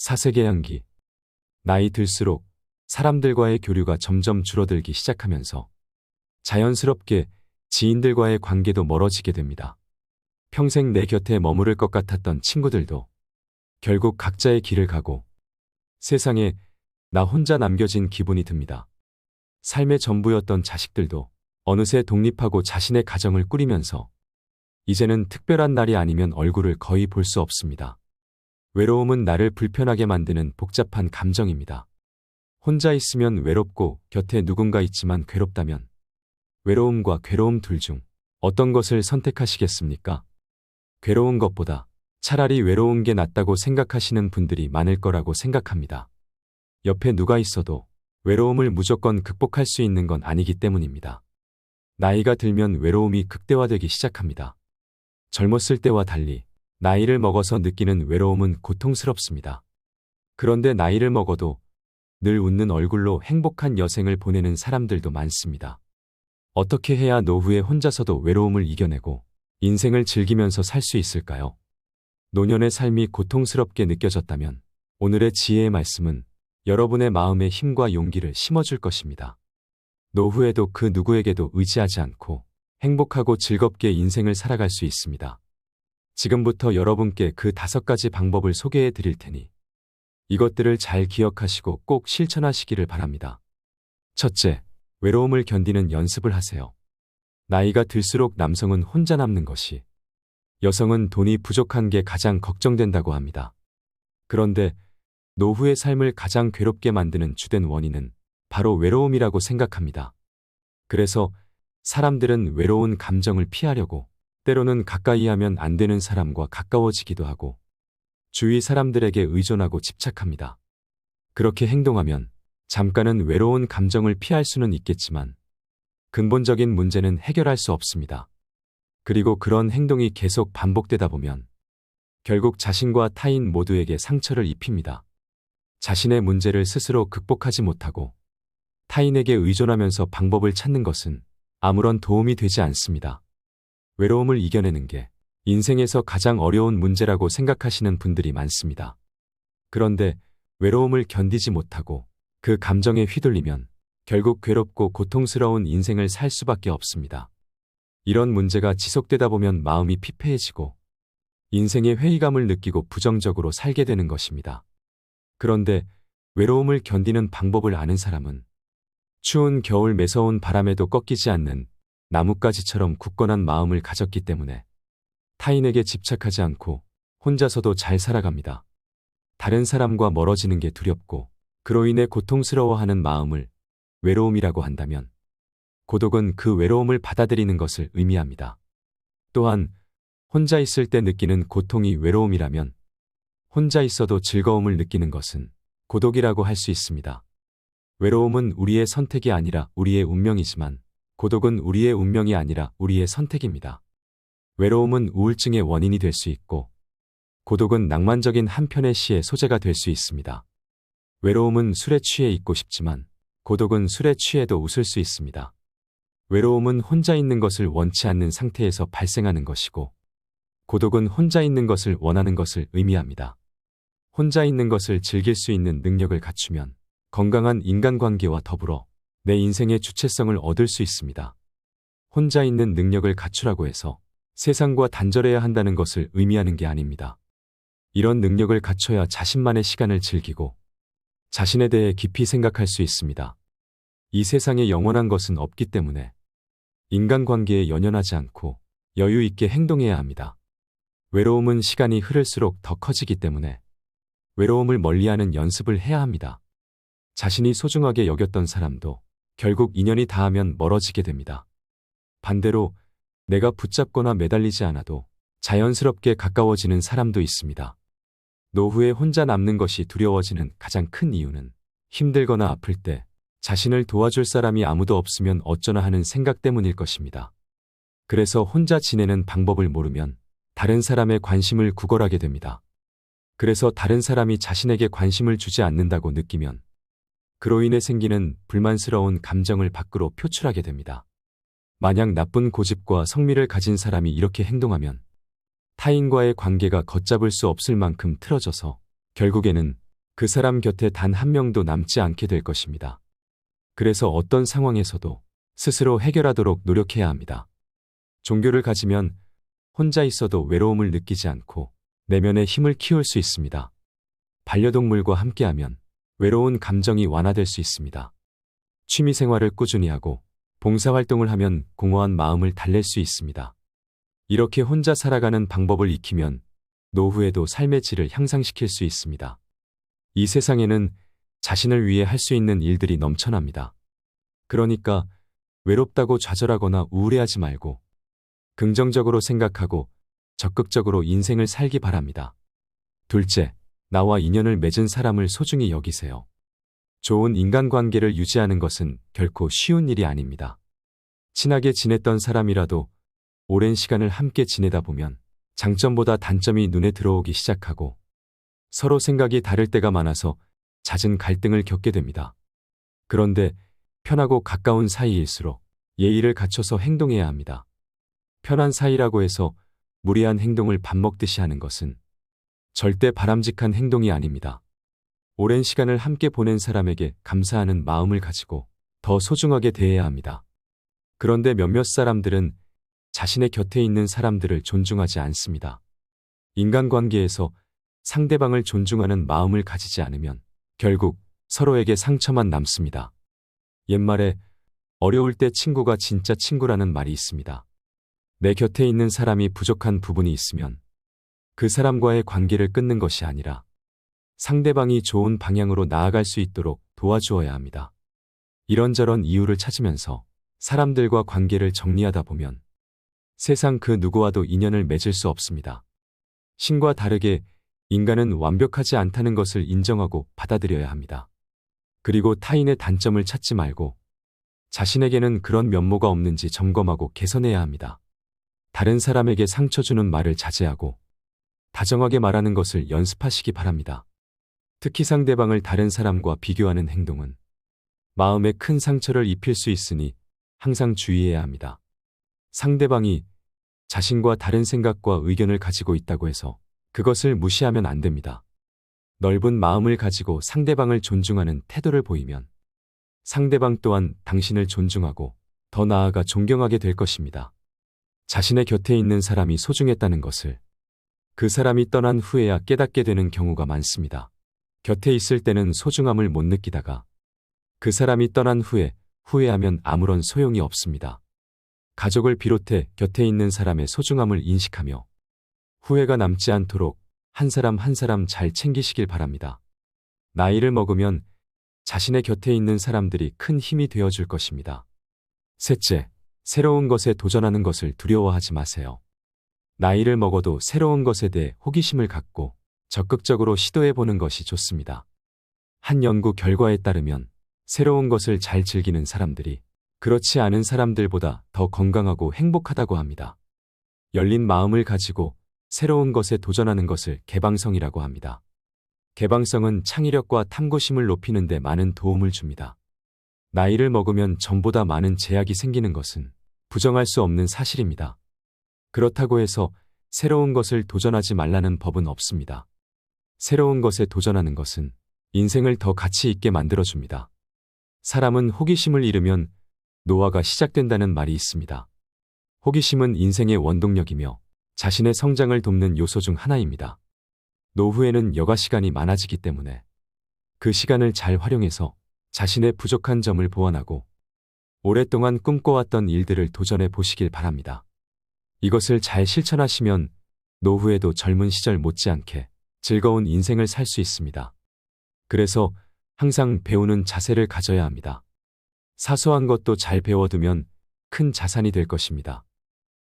사색의 향기. 나이 들수록 사람들과의 교류가 점점 줄어들기 시작하면서 자연스럽게 지인들과의 관계도 멀어지게 됩니다. 평생 내 곁에 머무를 것 같았던 친구들도 결국 각자의 길을 가고 세상에 나 혼자 남겨진 기분이 듭니다. 삶의 전부였던 자식들도 어느새 독립하고 자신의 가정을 꾸리면서 이제는 특별한 날이 아니면 얼굴을 거의 볼 수 없습니다. 외로움은 나를 불편하게 만드는 복잡한 감정입니다. 혼자 있으면 외롭고 곁에 누군가 있지만 괴롭다면 외로움과 괴로움 둘 중 어떤 것을 선택하시겠습니까? 괴로운 것보다 차라리 외로운 게 낫다고 생각하시는 분들이 많을 거라고 생각합니다. 옆에 누가 있어도 외로움을 무조건 극복할 수 있는 건 아니기 때문입니다. 나이가 들면 외로움이 극대화되기 시작합니다. 젊었을 때와 달리 나이를 먹어서 느끼는 외로움은 고통스럽습니다. 그런데 나이를 먹어도 늘 웃는 얼굴로 행복한 여생을 보내는 사람들도 많습니다. 어떻게 해야 노후에 혼자서도 외로움을 이겨내고 인생을 즐기면서 살 수 있을까요? 노년의 삶이 고통스럽게 느껴졌다면 오늘의 지혜의 말씀은 여러분의 마음에 힘과 용기를 심어줄 것입니다. 노후에도 그 누구에게도 의지하지 않고 행복하고 즐겁게 인생을 살아갈 수 있습니다. 지금부터 여러분께 그 5가지 방법을 소개해 드릴 테니 이것들을 잘 기억하시고 꼭 실천하시기를 바랍니다. 첫째, 외로움을 견디는 연습을 하세요. 나이가 들수록 남성은 혼자 남는 것이, 여성은 돈이 부족한 게 가장 걱정된다고 합니다. 그런데 노후의 삶을 가장 괴롭게 만드는 주된 원인은 바로 외로움이라고 생각합니다. 그래서 사람들은 외로운 감정을 피하려고 때로는 가까이 하면 안 되는 사람과 가까워지기도 하고 주위 사람들에게 의존하고 집착합니다. 그렇게 행동하면 잠깐은 외로운 감정을 피할 수는 있겠지만 근본적인 문제는 해결할 수 없습니다. 그리고 그런 행동이 계속 반복되다 보면 결국 자신과 타인 모두에게 상처를 입힙니다. 자신의 문제를 스스로 극복하지 못하고 타인에게 의존하면서 방법을 찾는 것은 아무런 도움이 되지 않습니다. 외로움을 이겨내는 게 인생에서 가장 어려운 문제라고 생각하시는 분들이 많습니다. 그런데 외로움을 견디지 못하고 그 감정에 휘둘리면 결국 괴롭고 고통스러운 인생을 살 수밖에 없습니다. 이런 문제가 지속되다 보면 마음이 피폐해지고 인생의 회의감을 느끼고 부정적으로 살게 되는 것입니다. 그런데 외로움을 견디는 방법을 아는 사람은 추운 겨울 매서운 바람에도 꺾이지 않는 나뭇가지처럼 굳건한 마음을 가졌기 때문에 타인에게 집착하지 않고 혼자서도 잘 살아갑니다. 다른 사람과 멀어지는 게 두렵고 그로 인해 고통스러워하는 마음을 외로움이라고 한다면 고독은 그 외로움을 받아들이는 것을 의미합니다. 또한 혼자 있을 때 느끼는 고통이 외로움이라면 혼자 있어도 즐거움을 느끼는 것은 고독이라고 할 수 있습니다. 외로움은 우리의 선택이 아니라 우리의 운명이지만 고독은 우리의 운명이 아니라 우리의 선택입니다. 외로움은 우울증의 원인이 될 수 있고 고독은 낭만적인 한 편의 시의 소재가 될 수 있습니다. 외로움은 술에 취해 있고 싶지만 고독은 술에 취해도 웃을 수 있습니다. 외로움은 혼자 있는 것을 원치 않는 상태에서 발생하는 것이고 고독은 혼자 있는 것을 원하는 것을 의미합니다. 혼자 있는 것을 즐길 수 있는 능력을 갖추면 건강한 인간관계와 더불어 내 인생의 주체성을 얻을 수 있습니다. 혼자 있는 능력을 갖추라고 해서 세상과 단절해야 한다는 것을 의미하는 게 아닙니다. 이런 능력을 갖춰야 자신만의 시간을 즐기고 자신에 대해 깊이 생각할 수 있습니다. 이 세상에 영원한 것은 없기 때문에 인간관계에 연연하지 않고 여유 있게 행동해야 합니다. 외로움은 시간이 흐를수록 더 커지기 때문에 외로움을 멀리하는 연습을 해야 합니다. 자신이 소중하게 여겼던 사람도 결국 인연이 닿으면 멀어지게 됩니다. 반대로 내가 붙잡거나 매달리지 않아도 자연스럽게 가까워지는 사람도 있습니다. 노후에 혼자 남는 것이 두려워지는 가장 큰 이유는 힘들거나 아플 때 자신을 도와줄 사람이 아무도 없으면 어쩌나 하는 생각 때문일 것입니다. 그래서 혼자 지내는 방법을 모르면 다른 사람의 관심을 구걸하게 됩니다. 그래서 다른 사람이 자신에게 관심을 주지 않는다고 느끼면 그로 인해 생기는 불만스러운 감정을 밖으로 표출하게 됩니다. 만약 나쁜 고집과 성미를 가진 사람이 이렇게 행동하면 타인과의 관계가 걷잡을 수 없을 만큼 틀어져서 결국에는 그 사람 곁에 단 한 명도 남지 않게 될 것입니다. 그래서 어떤 상황에서도 스스로 해결하도록 노력해야 합니다. 종교를 가지면 혼자 있어도 외로움을 느끼지 않고 내면의 힘을 키울 수 있습니다. 반려동물과 함께하면 외로운 감정이 완화될 수 있습니다. 취미생활을 꾸준히 하고 봉사활동을 하면 공허한 마음을 달랠 수 있습니다. 이렇게 혼자 살아가는 방법을 익히면 노후에도 삶의 질을 향상시킬 수 있습니다. 이 세상에는 자신을 위해 할 수 있는 일들이 넘쳐납니다. 그러니까 외롭다고 좌절하거나 우울해하지 말고 긍정적으로 생각하고 적극적으로 인생을 살기 바랍니다. 둘째, 나와 인연을 맺은 사람을 소중히 여기세요. 좋은 인간관계를 유지하는 것은 결코 쉬운 일이 아닙니다. 친하게 지냈던 사람이라도 오랜 시간을 함께 지내다 보면 장점보다 단점이 눈에 들어오기 시작하고 서로 생각이 다를 때가 많아서 잦은 갈등을 겪게 됩니다. 그런데 편하고 가까운 사이일수록 예의를 갖춰서 행동해야 합니다. 편한 사이라고 해서 무리한 행동을 밥 먹듯이 하는 것은 절대 바람직한 행동이 아닙니다. 오랜 시간을 함께 보낸 사람에게 감사하는 마음을 가지고 더 소중하게 대해야 합니다. 그런데 몇몇 사람들은 자신의 곁에 있는 사람들을 존중하지 않습니다. 인간관계에서 상대방을 존중하는 마음을 가지지 않으면 결국 서로에게 상처만 남습니다. 옛말에 어려울 때 친구가 진짜 친구라는 말이 있습니다. 내 곁에 있는 사람이 부족한 부분이 있으면 그 사람과의 관계를 끊는 것이 아니라 상대방이 좋은 방향으로 나아갈 수 있도록 도와주어야 합니다. 이런저런 이유를 찾으면서 사람들과 관계를 정리하다 보면 세상 그 누구와도 인연을 맺을 수 없습니다. 신과 다르게 인간은 완벽하지 않다는 것을 인정하고 받아들여야 합니다. 그리고 타인의 단점을 찾지 말고 자신에게는 그런 면모가 없는지 점검하고 개선해야 합니다. 다른 사람에게 상처 주는 말을 자제하고 다정하게 말하는 것을 연습하시기 바랍니다. 특히 상대방을 다른 사람과 비교하는 행동은 마음에 큰 상처를 입힐 수 있으니 항상 주의해야 합니다. 상대방이 자신과 다른 생각과 의견을 가지고 있다고 해서 그것을 무시하면 안 됩니다. 넓은 마음을 가지고 상대방을 존중하는 태도를 보이면 상대방 또한 당신을 존중하고 더 나아가 존경하게 될 것입니다. 자신의 곁에 있는 사람이 소중했다는 것을 그 사람이 떠난 후에야 깨닫게 되는 경우가 많습니다. 곁에 있을 때는 소중함을 못 느끼다가 그 사람이 떠난 후에 후회하면 아무런 소용이 없습니다. 가족을 비롯해 곁에 있는 사람의 소중함을 인식하며 후회가 남지 않도록 한 사람 한 사람 잘 챙기시길 바랍니다. 나이를 먹으면 자신의 곁에 있는 사람들이 큰 힘이 되어줄 것입니다. 셋째, 새로운 것에 도전하는 것을 두려워하지 마세요. 나이를 먹어도 새로운 것에 대해 호기심을 갖고 적극적으로 시도해보는 것이 좋습니다. 한 연구 결과에 따르면 새로운 것을 잘 즐기는 사람들이 그렇지 않은 사람들보다 더 건강하고 행복하다고 합니다. 열린 마음을 가지고 새로운 것에 도전하는 것을 개방성이라고 합니다. 개방성은 창의력과 탐구심을 높이는 데 많은 도움을 줍니다. 나이를 먹으면 전보다 많은 제약이 생기는 것은 부정할 수 없는 사실입니다. 그렇다고 해서 새로운 것을 도전하지 말라는 법은 없습니다. 새로운 것에 도전하는 것은 인생을 더 가치 있게 만들어줍니다. 사람은 호기심을 잃으면 노화가 시작된다는 말이 있습니다. 호기심은 인생의 원동력이며 자신의 성장을 돕는 요소 중 하나입니다. 노후에는 여가 시간이 많아지기 때문에 그 시간을 잘 활용해서 자신의 부족한 점을 보완하고 오랫동안 꿈꿔왔던 일들을 도전해 보시길 바랍니다. 이것을 잘 실천하시면 노후에도 젊은 시절 못지않게 즐거운 인생을 살 수 있습니다. 그래서 항상 배우는 자세를 가져야 합니다. 사소한 것도 잘 배워두면 큰 자산이 될 것입니다.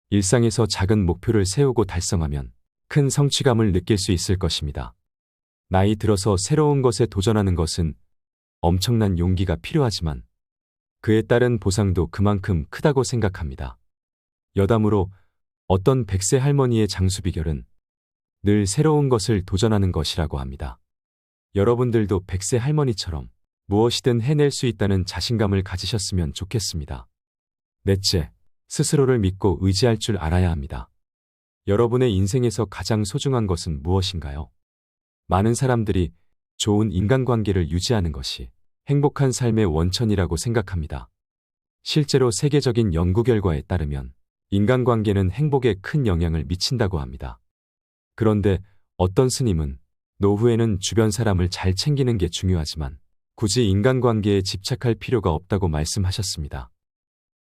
일상에서 작은 목표를 세우고 달성하면 큰 성취감을 느낄 수 있을 것입니다. 나이 들어서 새로운 것에 도전하는 것은 엄청난 용기가 필요하지만 그에 따른 보상도 그만큼 크다고 생각합니다. 여담으로 어떤 100세 할머니의 장수 비결은 늘 새로운 것을 도전하는 것이라고 합니다. 여러분들도 100세 할머니처럼 무엇이든 해낼 수 있다는 자신감을 가지셨으면 좋겠습니다. 넷째, 스스로를 믿고 의지할 줄 알아야 합니다. 여러분의 인생에서 가장 소중한 것은 무엇인가요? 많은 사람들이 좋은 인간관계를 유지하는 것이 행복한 삶의 원천이라고 생각합니다. 실제로 세계적인 연구 결과에 따르면 인간관계는 행복에 큰 영향을 미친다고 합니다. 그런데 어떤 스님은 노후에는 주변 사람을 잘 챙기는 게 중요하지만 굳이 인간관계에 집착할 필요가 없다고 말씀하셨습니다.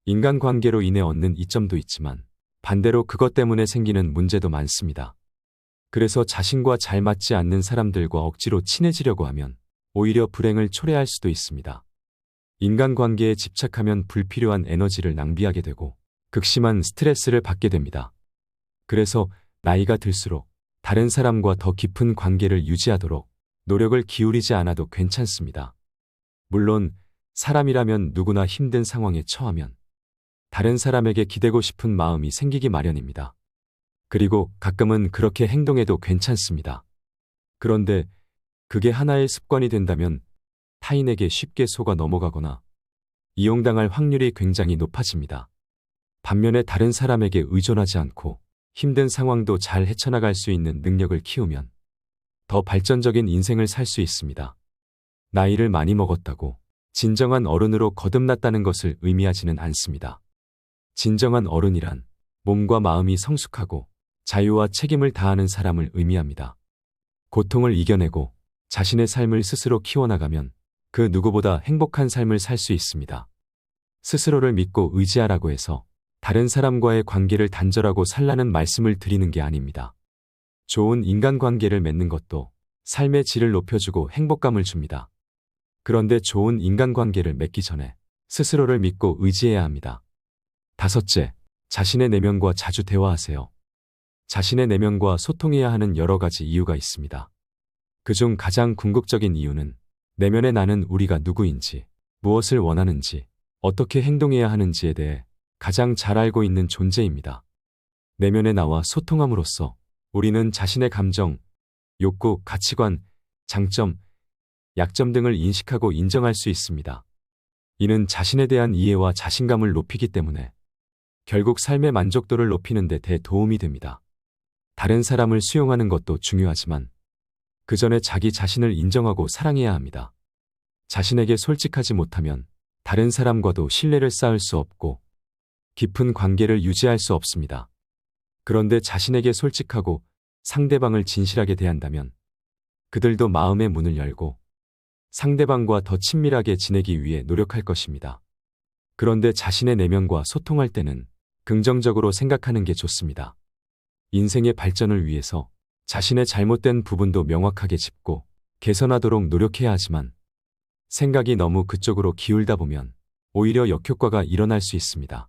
인간관계로 인해 얻는 이점도 있지만 반대로 그것 때문에 생기는 문제도 많습니다. 그래서 자신과 잘 맞지 않는 사람들과 억지로 친해지려고 하면 오히려 불행을 초래할 수도 있습니다. 인간관계에 집착하면 불필요한 에너지를 낭비하게 되고 극심한 스트레스를 받게 됩니다. 그래서 나이가 들수록 다른 사람과 더 깊은 관계를 유지하도록 노력을 기울이지 않아도 괜찮습니다. 물론 사람이라면 누구나 힘든 상황에 처하면 다른 사람에게 기대고 싶은 마음이 생기기 마련입니다. 그리고 가끔은 그렇게 행동해도 괜찮습니다. 그런데 그게 하나의 습관이 된다면 타인에게 쉽게 속아 넘어가거나 이용당할 확률이 굉장히 높아집니다. 반면에 다른 사람에게 의존하지 않고 힘든 상황도 잘 헤쳐나갈 수 있는 능력을 키우면 더 발전적인 인생을 살 수 있습니다. 나이를 많이 먹었다고 진정한 어른으로 거듭났다는 것을 의미하지는 않습니다. 진정한 어른이란 몸과 마음이 성숙하고 자유와 책임을 다하는 사람을 의미합니다. 고통을 이겨내고 자신의 삶을 스스로 키워나가면 그 누구보다 행복한 삶을 살 수 있습니다. 스스로를 믿고 의지하라고 해서 다른 사람과의 관계를 단절하고 살라는 말씀을 드리는 게 아닙니다. 좋은 인간관계를 맺는 것도 삶의 질을 높여주고 행복감을 줍니다. 그런데 좋은 인간관계를 맺기 전에 스스로를 믿고 의지해야 합니다. 다섯째, 자신의 내면과 자주 대화하세요. 자신의 내면과 소통해야 하는 여러 가지 이유가 있습니다. 그중 가장 궁극적인 이유는 내면의 나는 우리가 누구인지, 무엇을 원하는지, 어떻게 행동해야 하는지에 대해 가장 잘 알고 있는 존재입니다. 내면의 나와 소통함으로써 우리는 자신의 감정, 욕구, 가치관, 장점, 약점 등을 인식하고 인정할 수 있습니다. 이는 자신에 대한 이해와 자신감을 높이기 때문에 결국 삶의 만족도를 높이는 데 대도움이 됩니다. 다른 사람을 수용하는 것도 중요하지만 그 전에 자기 자신을 인정하고 사랑해야 합니다. 자신에게 솔직하지 못하면 다른 사람과도 신뢰를 쌓을 수 없고 깊은 관계를 유지할 수 없습니다. 그런데 자신에게 솔직하고 상대방을 진실하게 대한다면 그들도 마음의 문을 열고 상대방과 더 친밀하게 지내기 위해 노력할 것입니다. 그런데 자신의 내면과 소통할 때는 긍정적으로 생각하는 게 좋습니다. 인생의 발전을 위해서 자신의 잘못된 부분도 명확하게 짚고 개선하도록 노력해야 하지만 생각이 너무 그쪽으로 기울다 보면 오히려 역효과가 일어날 수 있습니다.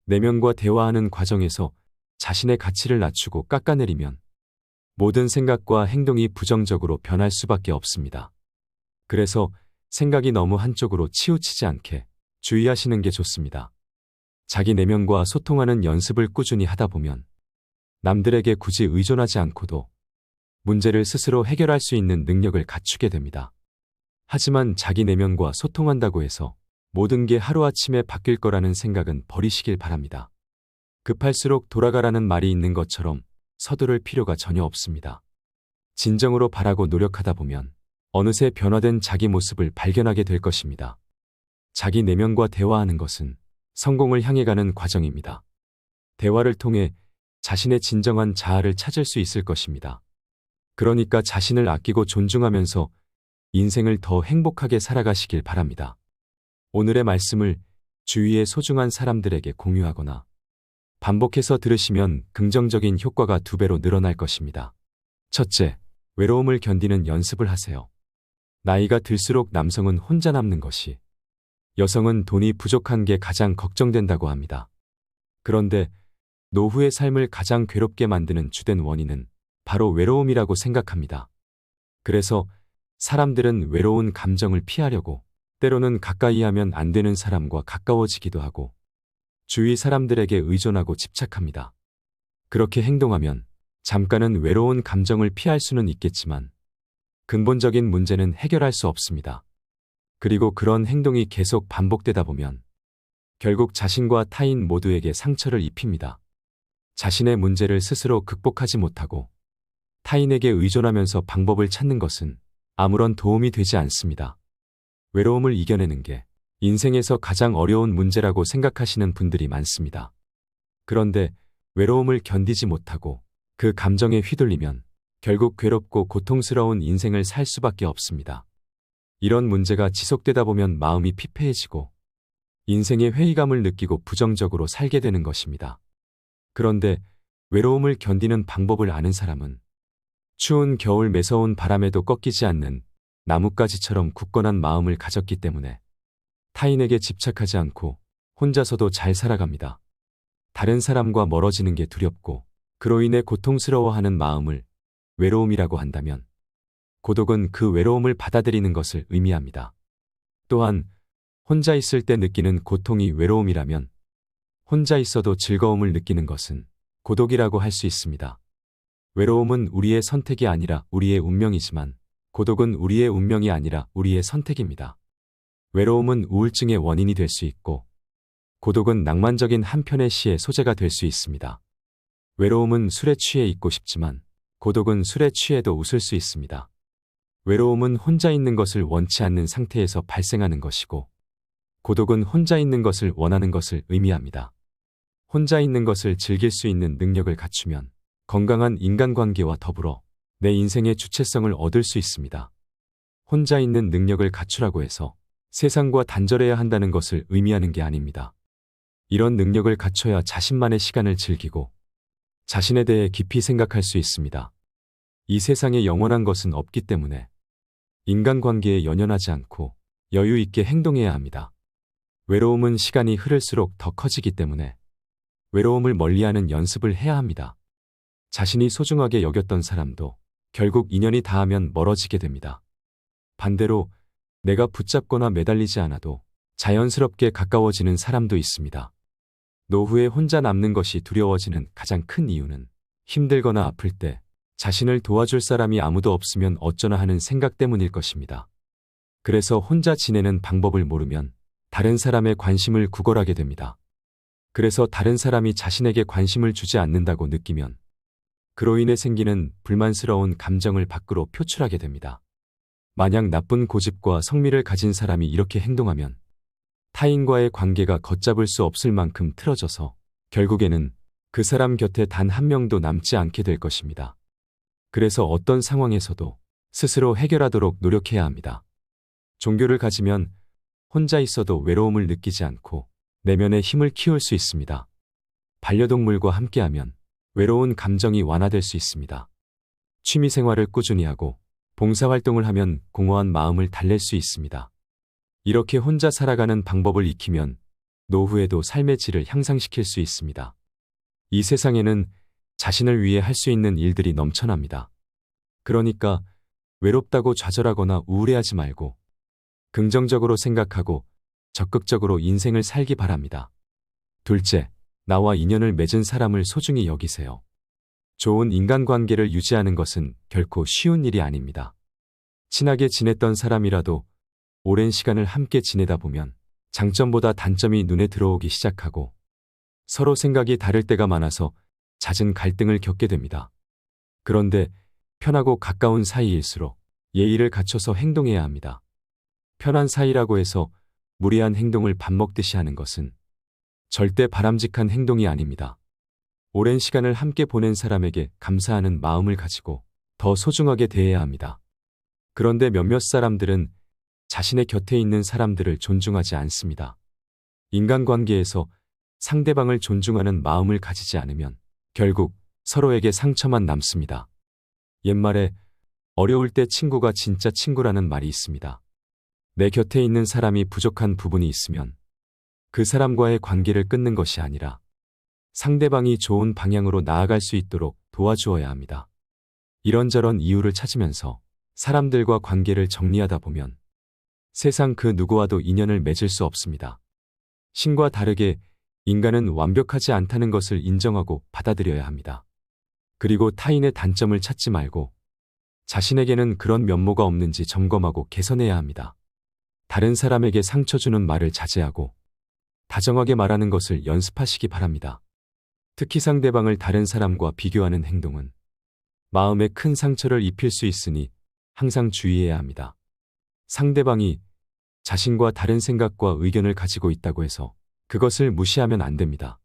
내면과 대화하는 과정에서 자신의 가치를 낮추고 깎아내리면 모든 생각과 행동이 부정적으로 변할 수밖에 없습니다. 그래서 생각이 너무 한쪽으로 치우치지 않게 주의하시는 게 좋습니다. 자기 내면과 소통하는 연습을 꾸준히 하다 보면 남들에게 굳이 의존하지 않고도 문제를 스스로 해결할 수 있는 능력을 갖추게 됩니다. 하지만 자기 내면과 소통한다고 해서 모든 게 하루아침에 바뀔 거라는 생각은 버리시길 바랍니다. 급할수록 돌아가라는 말이 있는 것처럼 서두를 필요가 전혀 없습니다. 진정으로 바라고 노력하다 보면 어느새 변화된 자기 모습을 발견하게 될 것입니다. 자기 내면과 대화하는 것은 성공을 향해 가는 과정입니다. 대화를 통해 자신의 진정한 자아를 찾을 수 있을 것입니다. 그러니까 자신을 아끼고 존중하면서 인생을 더 행복하게 살아가시길 바랍니다. 오늘의 말씀을 주위의 소중한 사람들에게 공유하거나 반복해서 들으시면 긍정적인 효과가 2배로 늘어날 것입니다. 첫째, 외로움을 견디는 연습을 하세요. 나이가 들수록 남성은 혼자 남는 것이, 여성은 돈이 부족한 게 가장 걱정된다고 합니다. 그런데 노후의 삶을 가장 괴롭게 만드는 주된 원인은 바로 외로움이라고 생각합니다. 그래서 사람들은 외로운 감정을 피하려고 때로는 가까이 하면 안 되는 사람과 가까워지기도 하고 주위 사람들에게 의존하고 집착합니다. 그렇게 행동하면 잠깐은 외로운 감정을 피할 수는 있겠지만 근본적인 문제는 해결할 수 없습니다. 그리고 그런 행동이 계속 반복되다 보면 결국 자신과 타인 모두에게 상처를 입힙니다. 자신의 문제를 스스로 극복하지 못하고 타인에게 의존하면서 방법을 찾는 것은 아무런 도움이 되지 않습니다. 외로움을 이겨내는 게 인생에서 가장 어려운 문제라고 생각하시는 분들이 많습니다. 그런데 외로움을 견디지 못하고 그 감정에 휘둘리면 결국 괴롭고 고통스러운 인생을 살 수밖에 없습니다. 이런 문제가 지속되다 보면 마음이 피폐해지고 인생의 회의감을 느끼고 부정적으로 살게 되는 것입니다. 그런데 외로움을 견디는 방법을 아는 사람은 추운 겨울 매서운 바람에도 꺾이지 않는 나뭇가지처럼 굳건한 마음을 가졌기 때문에 타인에게 집착하지 않고 혼자서도 잘 살아갑니다. 다른 사람과 멀어지는 게 두렵고 그로 인해 고통스러워하는 마음을 외로움이라고 한다면 고독은 그 외로움을 받아들이는 것을 의미합니다. 또한 혼자 있을 때 느끼는 고통이 외로움이라면 혼자 있어도 즐거움을 느끼는 것은 고독이라고 할 수 있습니다. 외로움은 우리의 선택이 아니라 우리의 운명이지만 고독은 우리의 운명이 아니라 우리의 선택입니다. 외로움은 우울증의 원인이 될 수 있고 고독은 낭만적인 한편의 시의 소재가 될 수 있습니다. 외로움은 술에 취해 있고 싶지만 고독은 술에 취해도 웃을 수 있습니다. 외로움은 혼자 있는 것을 원치 않는 상태에서 발생하는 것이고 고독은 혼자 있는 것을 원하는 것을 의미합니다. 혼자 있는 것을 즐길 수 있는 능력을 갖추면 건강한 인간관계와 더불어 내 인생의 주체성을 얻을 수 있습니다. 혼자 있는 능력을 갖추라고 해서 세상과 단절해야 한다는 것을 의미하는 게 아닙니다. 이런 능력을 갖춰야 자신만의 시간을 즐기고 자신에 대해 깊이 생각할 수 있습니다. 이 세상에 영원한 것은 없기 때문에 인간관계에 연연하지 않고 여유 있게 행동해야 합니다. 외로움은 시간이 흐를수록 더 커지기 때문에 외로움을 멀리하는 연습을 해야 합니다. 자신이 소중하게 여겼던 사람도 결국 인연이 닿으면 멀어지게 됩니다. 반대로 내가 붙잡거나 매달리지 않아도 자연스럽게 가까워지는 사람도 있습니다. 노후에 혼자 남는 것이 두려워지는 가장 큰 이유는 힘들거나 아플 때 자신을 도와줄 사람이 아무도 없으면 어쩌나 하는 생각 때문일 것입니다. 그래서 혼자 지내는 방법을 모르면 다른 사람의 관심을 구걸하게 됩니다. 그래서 다른 사람이 자신에게 관심을 주지 않는다고 느끼면 그로 인해 생기는 불만스러운 감정을 밖으로 표출하게 됩니다. 만약 나쁜 고집과 성미를 가진 사람이 이렇게 행동하면 타인과의 관계가 걷잡을 수 없을 만큼 틀어져서 결국에는 그 사람 곁에 단 한 명도 남지 않게 될 것입니다. 그래서 어떤 상황에서도 스스로 해결하도록 노력해야 합니다. 종교를 가지면 혼자 있어도 외로움을 느끼지 않고 내면의 힘을 키울 수 있습니다. 반려동물과 함께하면 외로운 감정이 완화될 수 있습니다. 취미생활을 꾸준히 하고 봉사활동을 하면 공허한 마음을 달랠 수 있습니다. 이렇게 혼자 살아가는 방법을 익히면 노후에도 삶의 질을 향상시킬 수 있습니다. 이 세상에는 자신을 위해 할 수 있는 일들이 넘쳐납니다. 그러니까 외롭다고 좌절하거나 우울해하지 말고 긍정적으로 생각하고 적극적으로 인생을 살기 바랍니다. 둘째, 나와 인연을 맺은 사람을 소중히 여기세요. 좋은 인간관계를 유지하는 것은 결코 쉬운 일이 아닙니다. 친하게 지냈던 사람이라도 오랜 시간을 함께 지내다 보면 장점보다 단점이 눈에 들어오기 시작하고 서로 생각이 다를 때가 많아서 잦은 갈등을 겪게 됩니다. 그런데 편하고 가까운 사이일수록 예의를 갖춰서 행동해야 합니다. 편한 사이라고 해서 무리한 행동을 밥 먹듯이 하는 것은 절대 바람직한 행동이 아닙니다. 오랜 시간을 함께 보낸 사람에게 감사하는 마음을 가지고 더 소중하게 대해야 합니다. 그런데 몇몇 사람들은 자신의 곁에 있는 사람들을 존중하지 않습니다. 인간관계에서 상대방을 존중하는 마음을 가지지 않으면 결국 서로에게 상처만 남습니다. 옛말에 어려울 때 친구가 진짜 친구라는 말이 있습니다. 내 곁에 있는 사람이 부족한 부분이 있으면 그 사람과의 관계를 끊는 것이 아니라 상대방이 좋은 방향으로 나아갈 수 있도록 도와주어야 합니다. 이런저런 이유를 찾으면서 사람들과 관계를 정리하다 보면 세상 그 누구와도 인연을 맺을 수 없습니다. 신과 다르게 인간은 완벽하지 않다는 것을 인정하고 받아들여야 합니다. 그리고 타인의 단점을 찾지 말고 자신에게는 그런 면모가 없는지 점검하고 개선해야 합니다. 다른 사람에게 상처 주는 말을 자제하고 다정하게 말하는 것을 연습하시기 바랍니다. 특히 상대방을 다른 사람과 비교하는 행동은 마음에 큰 상처를 입힐 수 있으니 항상 주의해야 합니다. 상대방이 자신과 다른 생각과 의견을 가지고 있다고 해서 그것을 무시하면 안 됩니다.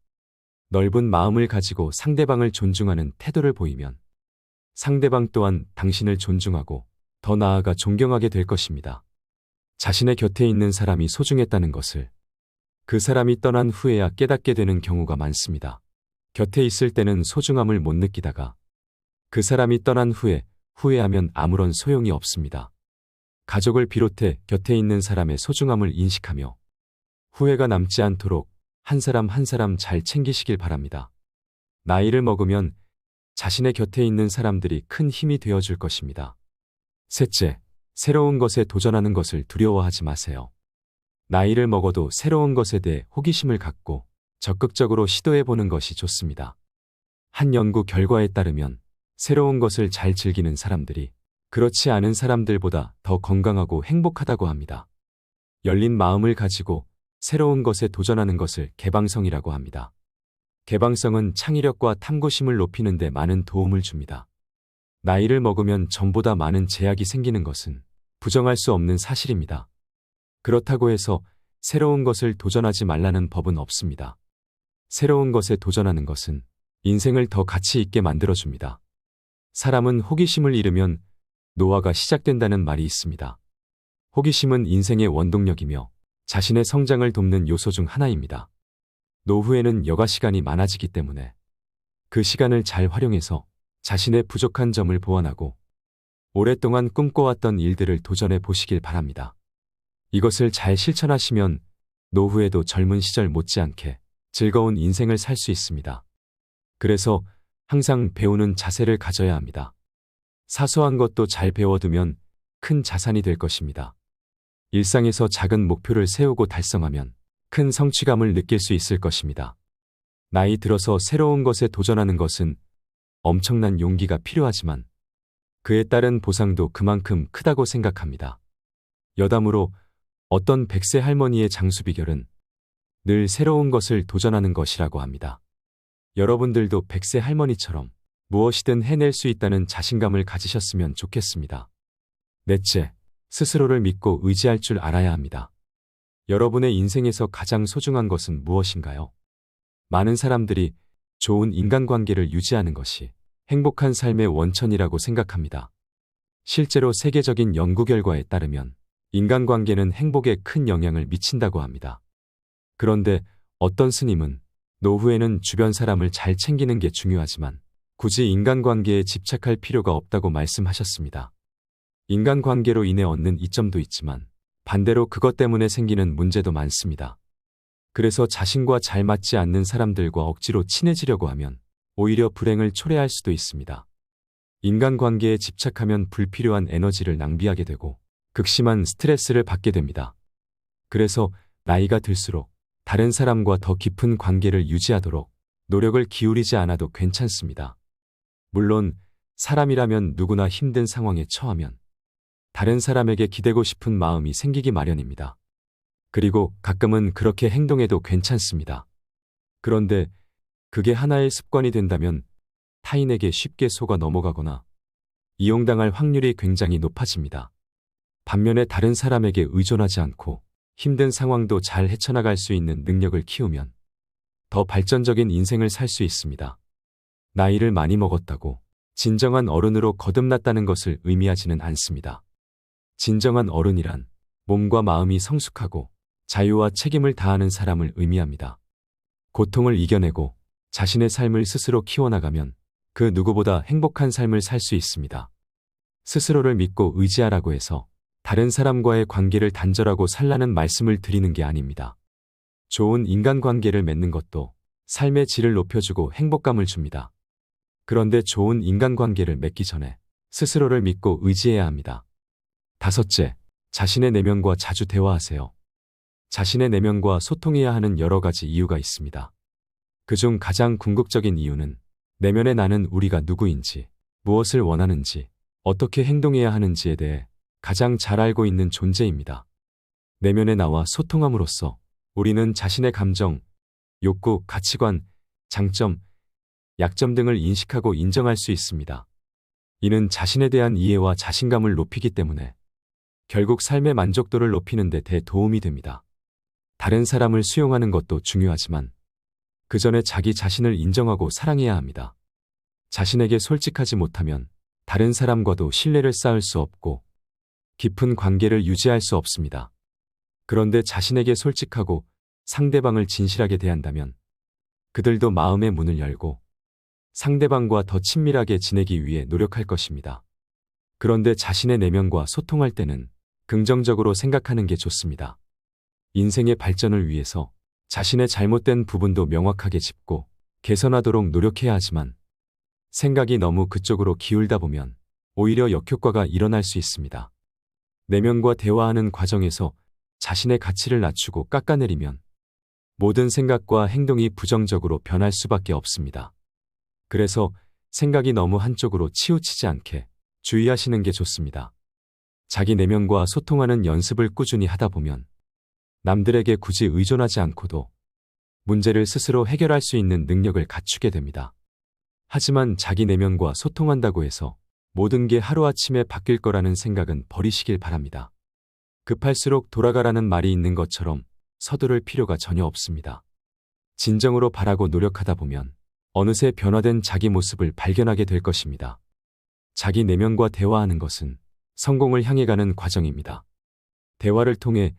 넓은 마음을 가지고 상대방을 존중하는 태도를 보이면 상대방 또한 당신을 존중하고 더 나아가 존경하게 될 것입니다. 자신의 곁에 있는 사람이 소중했다는 것을 그 사람이 떠난 후에야 깨닫게 되는 경우가 많습니다. 곁에 있을 때는 소중함을 못 느끼다가 그 사람이 떠난 후에 후회하면 아무런 소용이 없습니다. 가족을 비롯해 곁에 있는 사람의 소중함을 인식하며 후회가 남지 않도록 한 사람 한 사람 잘 챙기시길 바랍니다. 나이를 먹으면 자신의 곁에 있는 사람들이 큰 힘이 되어줄 것입니다. 셋째, 새로운 것에 도전하는 것을 두려워하지 마세요. 나이를 먹어도 새로운 것에 대해 호기심을 갖고 적극적으로 시도해보는 것이 좋습니다. 한 연구 결과에 따르면 새로운 것을 잘 즐기는 사람들이 그렇지 않은 사람들보다 더 건강하고 행복하다고 합니다. 열린 마음을 가지고 새로운 것에 도전하는 것을 개방성이라고 합니다. 개방성은 창의력과 탐구심을 높이는 데 많은 도움을 줍니다. 나이를 먹으면 전보다 많은 제약이 생기는 것은 부정할 수 없는 사실입니다. 그렇다고 해서 새로운 것을 도전하지 말라는 법은 없습니다. 새로운 것에 도전하는 것은 인생을 더 가치 있게 만들어줍니다. 사람은 호기심을 잃으면 노화가 시작된다는 말이 있습니다. 호기심은 인생의 원동력이며 자신의 성장을 돕는 요소 중 하나입니다. 노후에는 여가 시간이 많아지기 때문에 그 시간을 잘 활용해서 자신의 부족한 점을 보완하고 오랫동안 꿈꿔왔던 일들을 도전해 보시길 바랍니다. 이것을 잘 실천하시면 노후에도 젊은 시절 못지않게 즐거운 인생을 살 수 있습니다. 그래서 항상 배우는 자세를 가져야 합니다. 사소한 것도 잘 배워두면 큰 자산이 될 것입니다. 일상에서 작은 목표를 세우고 달성하면 큰 성취감을 느낄 수 있을 것입니다. 나이 들어서 새로운 것에 도전하는 것은 엄청난 용기가 필요하지만 그에 따른 보상도 그만큼 크다고 생각합니다. 여담으로 어떤 100세 할머니의 장수 비결은 늘 새로운 것을 도전하는 것이라고 합니다. 여러분들도 100세 할머니처럼 무엇이든 해낼 수 있다는 자신감을 가지셨으면 좋겠습니다. 넷째, 스스로를 믿고 의지할 줄 알아야 합니다. 여러분의 인생에서 가장 소중한 것은 무엇인가요? 많은 사람들이 좋은 인간관계를 유지하는 것이 행복한 삶의 원천이라고 생각합니다. 실제로 세계적인 연구 결과에 따르면 인간관계는 행복에 큰 영향을 미친다고 합니다. 그런데 어떤 스님은 노후에는 주변 사람을 잘 챙기는 게 중요하지만 굳이 인간관계에 집착할 필요가 없다고 말씀하셨습니다. 인간관계로 인해 얻는 이점도 있지만 반대로 그것 때문에 생기는 문제도 많습니다. 그래서 자신과 잘 맞지 않는 사람들과 억지로 친해지려고 하면 오히려 불행을 초래할 수도 있습니다. 인간관계에 집착하면 불필요한 에너지를 낭비하게 되고 극심한 스트레스를 받게 됩니다. 그래서 나이가 들수록 다른 사람과 더 깊은 관계를 유지하도록 노력을 기울이지 않아도 괜찮습니다. 물론 사람이라면 누구나 힘든 상황에 처하면 다른 사람에게 기대고 싶은 마음이 생기기 마련입니다. 그리고 가끔은 그렇게 행동해도 괜찮습니다. 그런데 그게 하나의 습관이 된다면 타인에게 쉽게 속아 넘어가거나 이용당할 확률이 굉장히 높아집니다. 반면에 다른 사람에게 의존하지 않고 힘든 상황도 잘 헤쳐나갈 수 있는 능력을 키우면 더 발전적인 인생을 살 수 있습니다. 나이를 많이 먹었다고 진정한 어른으로 거듭났다는 것을 의미하지는 않습니다. 진정한 어른이란 몸과 마음이 성숙하고 자유와 책임을 다하는 사람을 의미합니다. 고통을 이겨내고 자신의 삶을 스스로 키워나가면 그 누구보다 행복한 삶을 살 수 있습니다. 스스로를 믿고 의지하라고 해서 다른 사람과의 관계를 단절하고 살라는 말씀을 드리는 게 아닙니다. 좋은 인간관계를 맺는 것도 삶의 질을 높여주고 행복감을 줍니다. 그런데 좋은 인간관계를 맺기 전에 스스로를 믿고 의지해야 합니다. 다섯째, 자신의 내면과 자주 대화하세요. 자신의 내면과 소통해야 하는 여러 가지 이유가 있습니다. 그중 가장 궁극적인 이유는 내면의 나는 우리가 누구인지, 무엇을 원하는지, 어떻게 행동해야 하는지에 대해 가장 잘 알고 있는 존재입니다. 내면의 나와 소통함으로써 우리는 자신의 감정, 욕구, 가치관, 장점, 약점 등을 인식하고 인정할 수 있습니다. 이는 자신에 대한 이해와 자신감을 높이기 때문에 결국 삶의 만족도를 높이는 데 대도움이 됩니다. 다른 사람을 수용하는 것도 중요하지만 그 전에 자기 자신을 인정하고 사랑해야 합니다. 자신에게 솔직하지 못하면 다른 사람과도 신뢰를 쌓을 수 없고 깊은 관계를 유지할 수 없습니다. 그런데 자신에게 솔직하고 상대방을 진실하게 대한다면 그들도 마음의 문을 열고 상대방과 더 친밀하게 지내기 위해 노력할 것입니다. 그런데 자신의 내면과 소통할 때는 긍정적으로 생각하는 게 좋습니다. 인생의 발전을 위해서 자신의 잘못된 부분도 명확하게 짚고 개선하도록 노력해야 하지만 생각이 너무 그쪽으로 기울다 보면 오히려 역효과가 일어날 수 있습니다. 내면과 대화하는 과정에서 자신의 가치를 낮추고 깎아내리면 모든 생각과 행동이 부정적으로 변할 수밖에 없습니다. 그래서 생각이 너무 한쪽으로 치우치지 않게 주의하시는 게 좋습니다. 자기 내면과 소통하는 연습을 꾸준히 하다 보면 남들에게 굳이 의존하지 않고도 문제를 스스로 해결할 수 있는 능력을 갖추게 됩니다. 하지만 자기 내면과 소통한다고 해서 모든 게 하루아침에 바뀔 거라는 생각은 버리시길 바랍니다. 급할수록 돌아가라는 말이 있는 것처럼 서두를 필요가 전혀 없습니다. 진정으로 바라고 노력하다 보면 어느새 변화된 자기 모습을 발견하게 될 것입니다. 자기 내면과 대화하는 것은 성공을 향해 가는 과정입니다. 대화를 통해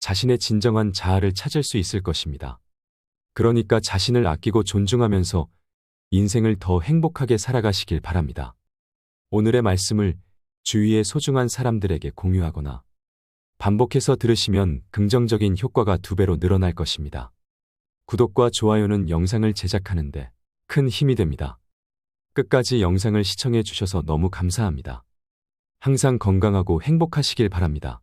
자신의 진정한 자아를 찾을 수 있을 것입니다. 그러니까 자신을 아끼고 존중하면서 인생을 더 행복하게 살아가시길 바랍니다. 오늘의 말씀을 주위의 소중한 사람들에게 공유하거나 반복해서 들으시면 긍정적인 효과가 2배로 늘어날 것입니다. 구독과 좋아요는 영상을 제작하는데 큰 힘이 됩니다. 끝까지 영상을 시청해 주셔서 너무 감사합니다. 항상 건강하고 행복하시길 바랍니다.